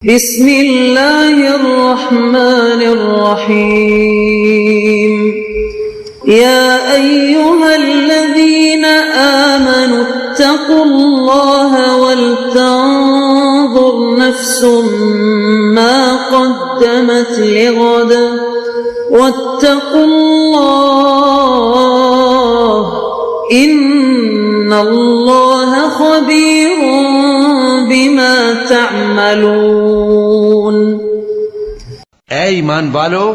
بسم اللہ الرحمن الرحیم یا ایہا الذین آمنوا اتقوا اللہ ولتنظر نفس ما قدمت لغد واتقوا اللہ ان اللہ خبیر بما تعملون۔ اے ایمان والو،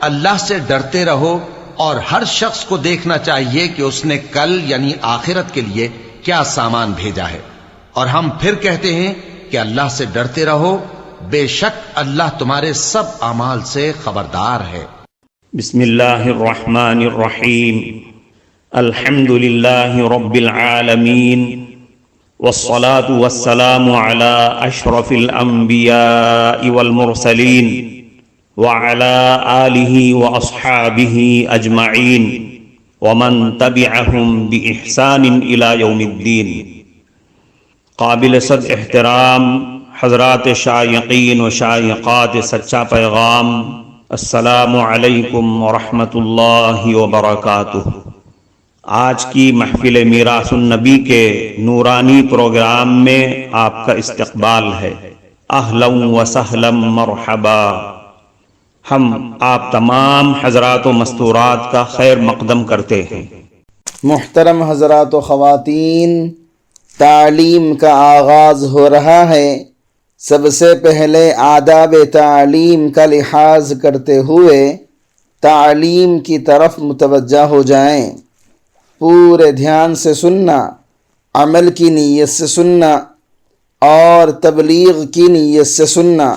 اللہ سے ڈرتے رہو اور ہر شخص کو دیکھنا چاہیے کہ اس نے کل یعنی آخرت کے لیے کیا سامان بھیجا ہے، اور ہم پھر کہتے ہیں کہ اللہ سے ڈرتے رہو، بے شک اللہ تمہارے سب اعمال سے خبردار ہے۔ بسم اللہ الرحمن الرحیم، الحمد للہ رب العالمین، والصلاة والسلام على اشرف الانبیاء والمرسلین وعلى آلہ واصحابہ اجمعین ومن تبعہم بإحسان الى یوم الدین۔ قابل صد احترام حضرات شائقین و شائقات سچا پیغام، السلام علیکم ورحمۃ اللہ وبرکاتہ۔ آج کی محفل میراث النبی کے نورانی پروگرام میں آپ کا استقبال ہے۔ اہلا و سہلا مرحبا۔ ہم آپ تمام حضرات و مستورات کا خیر مقدم کرتے ہیں۔ محترم حضرات و خواتین، تعلیم کا آغاز ہو رہا ہے۔ سب سے پہلے آداب تعلیم کا لحاظ کرتے ہوئے تعلیم کی طرف متوجہ ہو جائیں۔ پورے دھیان سے سننا، عمل کی نیت سے سننا اور تبلیغ کی نیت سے سننا،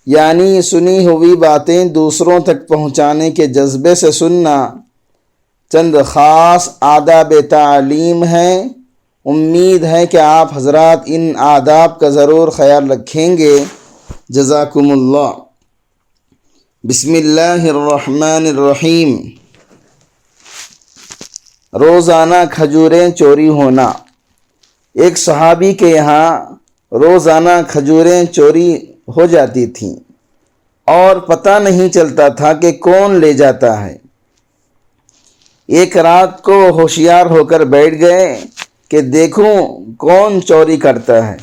یعنی سنی ہوئی باتیں دوسروں تک پہنچانے کے جذبے سے سننا۔ چند خاص آداب تعلیم ہیں، امید ہے کہ آپ حضرات ان آداب کا ضرور خیال رکھیں گے۔ جزاکم اللہ۔ بسم اللہ الرحمن الرحیم۔ روزانہ کھجوریں چوری ہونا۔ ایک صحابی کے یہاں روزانہ کھجوریں چوری ہو جاتی تھیں اور پتہ نہیں چلتا تھا کہ کون لے جاتا ہے۔ ایک رات کو ہوشیار ہو کر بیٹھ گئے کہ دیکھوں کون چوری کرتا ہے۔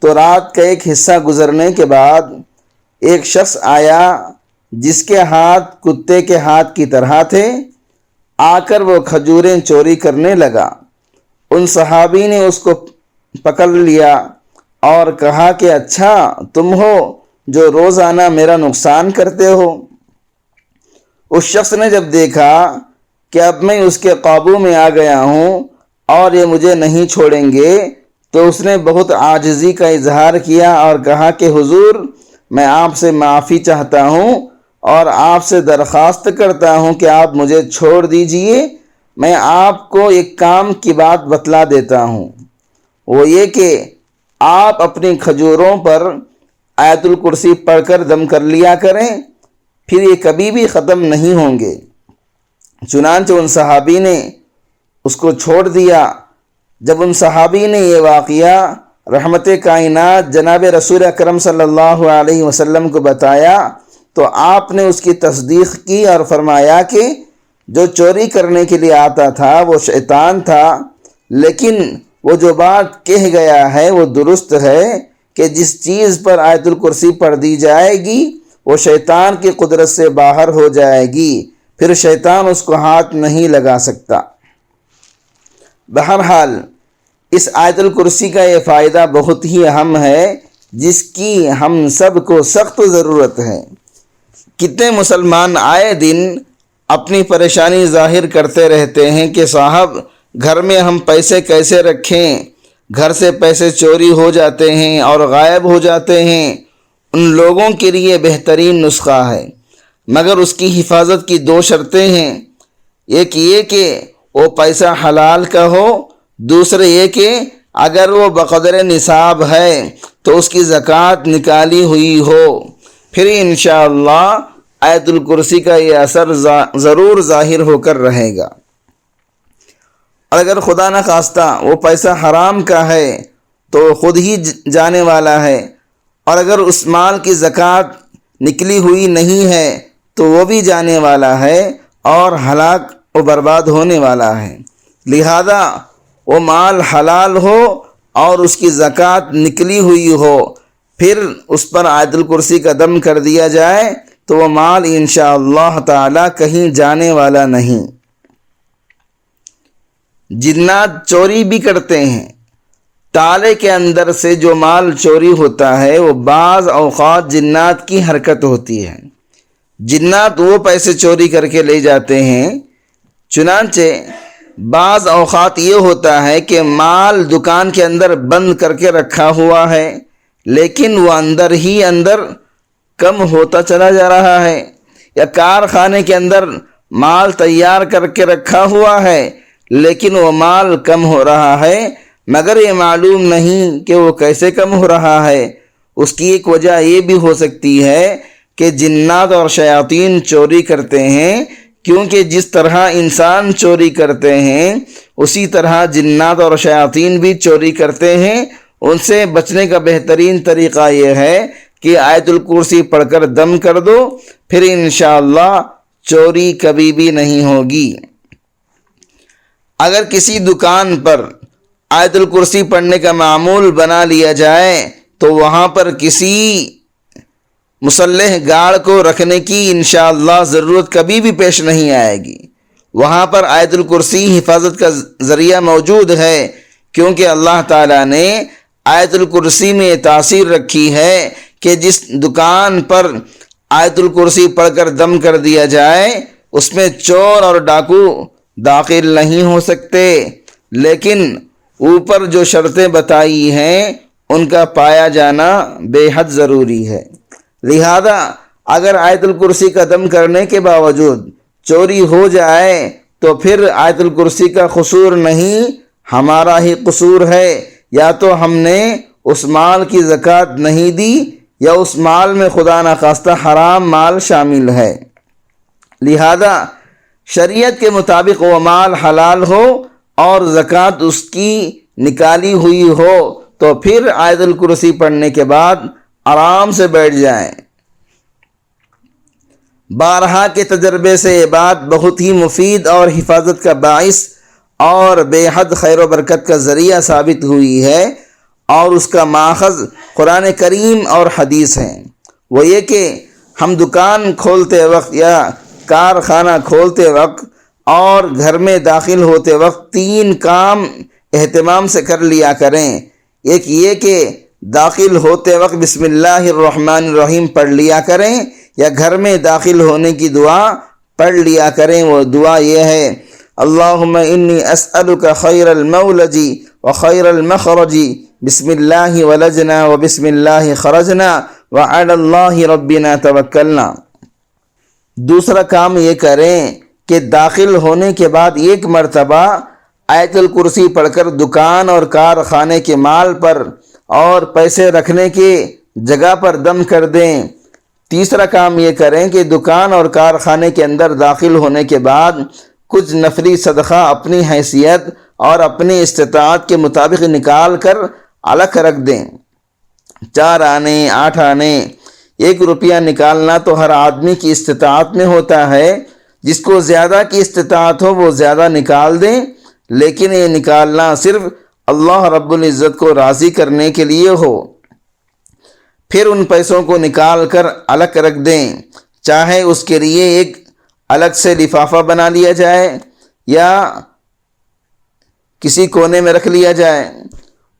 تو رات کا ایک حصہ گزرنے کے بعد ایک شخص آیا جس کے ہاتھ کتے کے ہاتھ کی طرح تھے، آ کر وہ کھجوریں چوری کرنے لگا۔ ان صحابی نے اس کو پکڑ لیا اور کہا کہ اچھا تم ہو جو روزانہ میرا نقصان کرتے ہو۔ اس شخص نے جب دیکھا کہ اب میں اس کے قابو میں آ گیا ہوں اور یہ مجھے نہیں چھوڑیں گے، تو اس نے بہت عاجزی کا اظہار کیا اور کہا کہ حضور، میں آپ سے معافی چاہتا ہوں اور آپ سے درخواست کرتا ہوں کہ آپ مجھے چھوڑ دیجئے۔ میں آپ کو ایک کام کی بات بتلا دیتا ہوں، وہ یہ کہ آپ اپنی کھجوروں پر آیت الکرسی پڑھ کر دم کر لیا کریں، پھر یہ کبھی بھی ختم نہیں ہوں گے۔ چنانچہ ان صحابی نے اس کو چھوڑ دیا۔ جب ان صحابی نے یہ واقعہ رحمت کائنات جناب رسول اکرم صلی اللہ علیہ وسلم کو بتایا تو آپ نے اس کی تصدیق کی اور فرمایا کہ جو چوری کرنے کے لیے آتا تھا وہ شیطان تھا، لیکن وہ جو بات کہہ گیا ہے وہ درست ہے کہ جس چیز پر آیت الکرسی پڑھ دی جائے گی وہ شیطان کی قدرت سے باہر ہو جائے گی، پھر شیطان اس کو ہاتھ نہیں لگا سکتا۔ بہرحال اس آیت الکرسی کا یہ فائدہ بہت ہی اہم ہے جس کی ہم سب کو سخت ضرورت ہے۔ کتنے مسلمان آئے دن اپنی پریشانی ظاہر کرتے رہتے ہیں کہ صاحب گھر میں ہم پیسے کیسے رکھیں، گھر سے پیسے چوری ہو جاتے ہیں اور غائب ہو جاتے ہیں۔ ان لوگوں کے لیے بہترین نسخہ ہے، مگر اس کی حفاظت کی دو شرطیں ہیں۔ ایک یہ کہ وہ پیسہ حلال کا ہو، دوسرے یہ کہ اگر وہ بقدر نصاب ہے تو اس کی زکوٰۃ نکالی ہوئی ہو، پھر انشاءاللہ آیت الکرسی کا یہ اثر ضرور ظاہر ہو کر رہے گا۔ اور اگر خدا نخواستہ وہ پیسہ حرام کا ہے تو خود ہی جانے والا ہے، اور اگر اس مال کی زکوٰۃ نکلی ہوئی نہیں ہے تو وہ بھی جانے والا ہے اور ہلاک و برباد ہونے والا ہے۔ لہذا وہ مال حلال ہو اور اس کی زکوٰۃ نکلی ہوئی ہو، پھر اس پر آیت الکرسی کا دم کر دیا جائے تو وہ مال انشاءاللہ تعالی کہیں جانے والا نہیں۔ جنات چوری بھی کرتے ہیں۔ تالے کے اندر سے جو مال چوری ہوتا ہے وہ بعض اوقات جنات کی حرکت ہوتی ہے۔ جنات وہ پیسے چوری کر کے لے جاتے ہیں۔ چنانچہ بعض اوقات یہ ہوتا ہے کہ مال دکان کے اندر بند کر کے رکھا ہوا ہے، لیکن وہ اندر ہی اندر کم ہوتا چلا جا رہا ہے، یا کارخانے کے اندر مال تیار کر کے رکھا ہوا ہے لیکن وہ مال کم ہو رہا ہے، مگر یہ معلوم نہیں کہ وہ کیسے کم ہو رہا ہے۔ اس کی ایک وجہ یہ بھی ہو سکتی ہے کہ جنات اور شیاطین چوری کرتے ہیں، کیونکہ جس طرح انسان چوری کرتے ہیں اسی طرح جنات اور شیاطین بھی چوری کرتے ہیں۔ ان سے بچنے کا بہترین طریقہ یہ ہے کہ آیت الکرسی پڑھ کر دم کر دو، پھر انشاءاللہ چوری کبھی بھی نہیں ہوگی۔ اگر کسی دکان پر آیت الکرسی پڑھنے کا معمول بنا لیا جائے تو وہاں پر کسی مسلح گارڈ کو رکھنے کی انشاءاللہ ضرورت کبھی بھی پیش نہیں آئے گی۔ وہاں پر آیت الکرسی حفاظت کا ذریعہ موجود ہے، کیونکہ اللہ تعالیٰ نے آیت الکرسی میں تاثیر رکھی ہے کہ جس دکان پر آیت الکرسی پڑھ کر دم کر دیا جائے اس میں چور اور ڈاکو داخل نہیں ہو سکتے، لیکن اوپر جو شرطیں بتائی ہیں ان کا پایا جانا بے حد ضروری ہے۔ لہذا اگر آیت الکرسی کا دم کرنے کے باوجود چوری ہو جائے تو پھر آیت الکرسی کا قصور نہیں، ہمارا ہی قصور ہے۔ یا تو ہم نے اس مال کی زکوٰۃ نہیں دی یا اس مال میں خدا نخواستہ حرام مال شامل ہے۔ لہذا شریعت کے مطابق وہ مال حلال ہو اور زکوٰۃ اس کی نکالی ہوئی ہو تو پھر آیت الکرسی پڑھنے کے بعد آرام سے بیٹھ جائیں۔ بارہا کے تجربے سے یہ بات بہت ہی مفید اور حفاظت کا باعث اور بے حد خیر و برکت کا ذریعہ ثابت ہوئی ہے، اور اس کا ماخذ قرآن کریم اور حدیث ہیں۔ وہ یہ کہ ہم دکان کھولتے وقت یا کارخانہ کھولتے وقت اور گھر میں داخل ہوتے وقت 3 کام اہتمام سے کر لیا کریں۔ ایک یہ کہ داخل ہوتے وقت بسم اللہ الرحمن الرحیم پڑھ لیا کریں، یا گھر میں داخل ہونے کی دعا پڑھ لیا کریں۔ وہ دعا یہ ہے: اللہم انی اسألک خیر المولج و خیر المخرج، بسم اللہ ولجنا و بسم اللہ خرجنا وعلی اللہ ربنا توکلنا۔ دوسرا کام یہ کریں کہ داخل ہونے کے بعد 1 مرتبہ آیت الکرسی پڑھ کر دکان اور کارخانے کے مال پر اور پیسے رکھنے کی جگہ پر دم کر دیں۔ تیسرا کام یہ کریں کہ دکان اور کارخانے کے اندر داخل ہونے کے بعد کچھ نفلی صدقہ اپنی حیثیت اور اپنی استطاعت کے مطابق نکال کر الگ رکھ دیں۔ 4 آنے 8 آنے 1 روپیہ نکالنا تو ہر آدمی کی استطاعت میں ہوتا ہے، جس کو زیادہ کی استطاعت ہو وہ زیادہ نکال دیں، لیکن یہ نکالنا صرف اللہ رب العزت کو راضی کرنے کے لیے ہو۔ پھر ان پیسوں کو نکال کر الگ رکھ دیں، چاہے اس کے لیے ایک الگ سے لفافہ بنا لیا جائے یا کسی کونے میں رکھ لیا جائے۔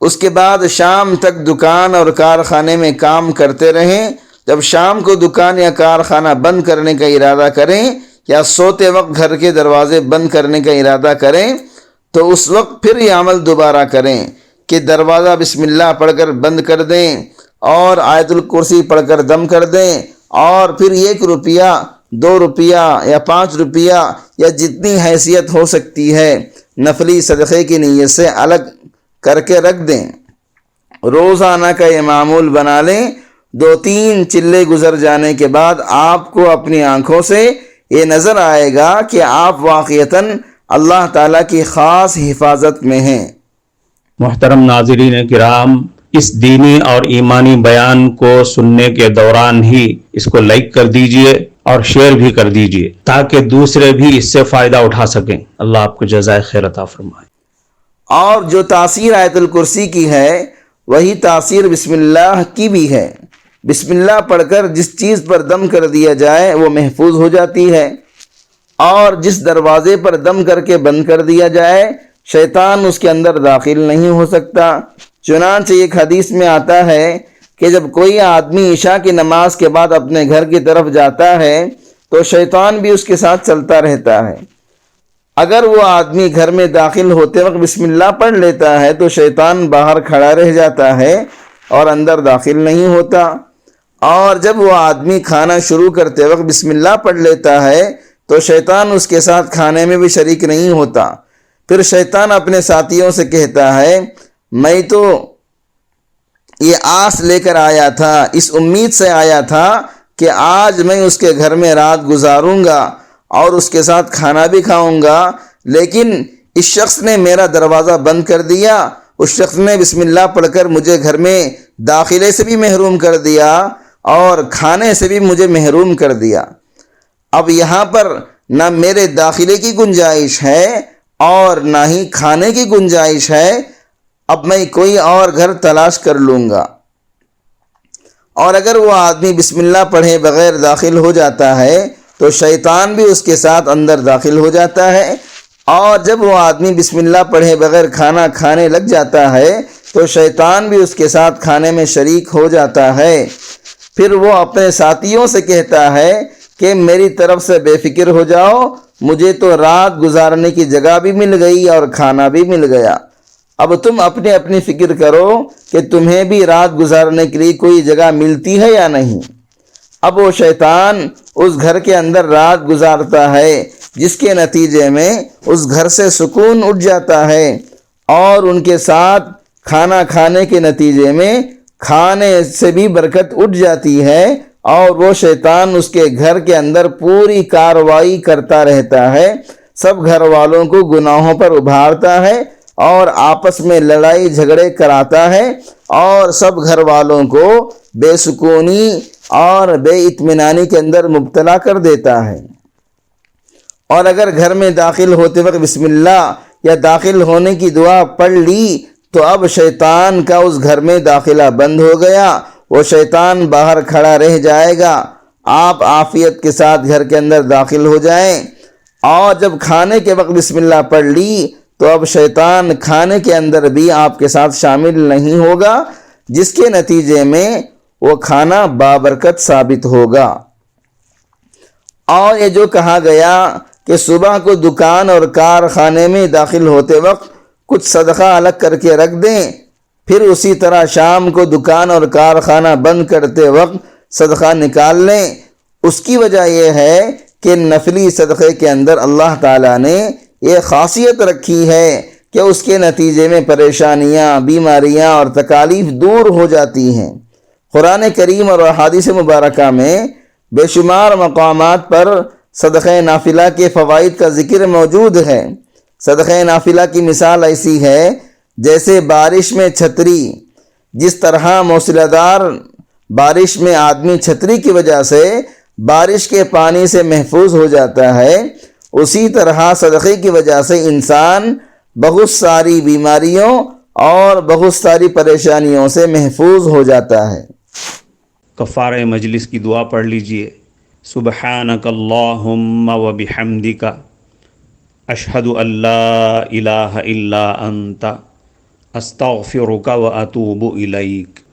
اس کے بعد شام تک دکان اور کارخانے میں کام کرتے رہیں۔ جب شام کو دکان یا کارخانہ بند کرنے کا ارادہ کریں یا سوتے وقت گھر کے دروازے بند کرنے کا ارادہ کریں تو اس وقت پھر یہ عمل دوبارہ کریں کہ دروازہ بسم اللہ پڑھ کر بند کر دیں اور آیت الکرسی پڑھ کر دم کر دیں، اور پھر 1 روپیہ 2 روپیہ یا 5 روپیہ یا جتنی حیثیت ہو سکتی ہے نفلی صدقے کی نیت سے الگ کر کے رکھ دیں۔ روزانہ کا یہ معمول بنا لیں۔ 2-3 چلے گزر جانے کے بعد آپ کو اپنی آنکھوں سے یہ نظر آئے گا کہ آپ واقعتاً اللہ تعالیٰ کی خاص حفاظت میں ہیں۔ محترم ناظرین کرام، اس دینی اور ایمانی بیان کو سننے کے دوران ہی اس کو لائک کر دیجئے اور شیئر بھی کر دیجئے تاکہ دوسرے بھی اس سے فائدہ اٹھا سکیں۔ اللہ آپ کو جزائے خیر عطا فرمائے۔ اور جو تاثیر آیت الکرسی کی ہے وہی تاثیر بسم اللہ کی بھی ہے۔ بسم اللہ پڑھ کر جس چیز پر دم کر دیا جائے وہ محفوظ ہو جاتی ہے، اور جس دروازے پر دم کر کے بند کر دیا جائے شیطان اس کے اندر داخل نہیں ہو سکتا۔ چنانچہ ایک حدیث میں آتا ہے کہ جب کوئی آدمی عشاء کی نماز کے بعد اپنے گھر کی طرف جاتا ہے تو شیطان بھی اس کے ساتھ چلتا رہتا ہے۔ اگر وہ آدمی گھر میں داخل ہوتے وقت بسم اللہ پڑھ لیتا ہے تو شیطان باہر کھڑا رہ جاتا ہے اور اندر داخل نہیں ہوتا، اور جب وہ آدمی کھانا شروع کرتے وقت بسم اللہ پڑھ لیتا ہے تو شیطان اس کے ساتھ کھانے میں بھی شریک نہیں ہوتا۔ پھر شیطان اپنے ساتھیوں سے کہتا ہے میں تو یہ آس لے کر آیا تھا، اس امید سے آیا تھا کہ آج میں اس کے گھر میں رات گزاروں گا اور اس کے ساتھ کھانا بھی کھاؤں گا، لیکن اس شخص نے میرا دروازہ بند کر دیا، اس شخص نے بسم اللہ پڑھ کر مجھے گھر میں داخلے سے بھی محروم کر دیا اور کھانے سے بھی مجھے محروم کر دیا۔ اب یہاں پر نہ میرے داخلے کی گنجائش ہے اور نہ ہی کھانے کی گنجائش ہے، اب میں کوئی اور گھر تلاش کر لوں گا۔ اور اگر وہ آدمی بسم اللہ پڑھے بغیر داخل ہو جاتا ہے تو شیطان بھی اس کے ساتھ اندر داخل ہو جاتا ہے، اور جب وہ آدمی بسم اللہ پڑھے بغیر کھانا کھانے لگ جاتا ہے تو شیطان بھی اس کے ساتھ کھانے میں شریک ہو جاتا ہے۔ پھر وہ اپنے ساتھیوں سے کہتا ہے کہ میری طرف سے بے فکر ہو جاؤ، مجھے تو رات گزارنے کی جگہ بھی مل گئی اور کھانا بھی مل گیا، اب تم اپنی اپنی فکر کرو کہ تمہیں بھی رات گزارنے کے لیے کوئی جگہ ملتی ہے یا نہیں۔ اب وہ شیطان اس گھر کے اندر رات گزارتا ہے، جس کے نتیجے میں اس گھر سے سکون اٹھ جاتا ہے، اور ان کے ساتھ کھانا کھانے کے نتیجے میں کھانے سے بھی برکت اٹھ جاتی ہے، اور وہ شیطان اس کے گھر کے اندر پوری کارروائی کرتا رہتا ہے، سب گھر والوں کو گناہوں پر ابھارتا ہے اور آپس میں لڑائی جھگڑے کراتا ہے، اور سب گھر والوں کو بے سکونی اور بے اطمینانی کے اندر مبتلا کر دیتا ہے۔ اور اگر گھر میں داخل ہوتے وقت بسم اللہ یا داخل ہونے کی دعا پڑھ لی تو اب شیطان کا اس گھر میں داخلہ بند ہو گیا، وہ شیطان باہر کھڑا رہ جائے گا۔ آپ عافیت کے ساتھ گھر کے اندر داخل ہو جائیں، اور جب کھانے کے وقت بسم اللہ پڑھ لی تو اب شیطان کھانے کے اندر بھی آپ کے ساتھ شامل نہیں ہوگا، جس کے نتیجے میں وہ کھانا بابرکت ثابت ہوگا۔ اور یہ جو کہا گیا کہ صبح کو دکان اور کارخانے میں داخل ہوتے وقت کچھ صدقہ الگ کر کے رکھ دیں، پھر اسی طرح شام کو دکان اور کارخانہ بند کرتے وقت صدقہ نکال لیں، اس کی وجہ یہ ہے کہ نفلی صدقے کے اندر اللہ تعالیٰ نے یہ خاصیت رکھی ہے کہ اس کے نتیجے میں پریشانیاں، بیماریاں اور تکالیف دور ہو جاتی ہیں۔ قرآن کریم اور احادیث مبارکہ میں بے شمار مقامات پر صدقہ نافلہ کے فوائد کا ذکر موجود ہے۔ صدقہ نافلہ کی مثال ایسی ہے جیسے بارش میں چھتری، جس طرح موسلا دھار بارش میں آدمی چھتری کی وجہ سے بارش کے پانی سے محفوظ ہو جاتا ہے، اسی طرح صدقے کی وجہ سے انسان بہت ساری بیماریوں اور بہت ساری پریشانیوں سے محفوظ ہو جاتا ہے۔ کفارہ مجلس کی دعا پڑھ لیجئے۔ سبحانک اللہم و بحمدک، اشہد ان لا الہ الا انت، استغفرک و اتوب الیک۔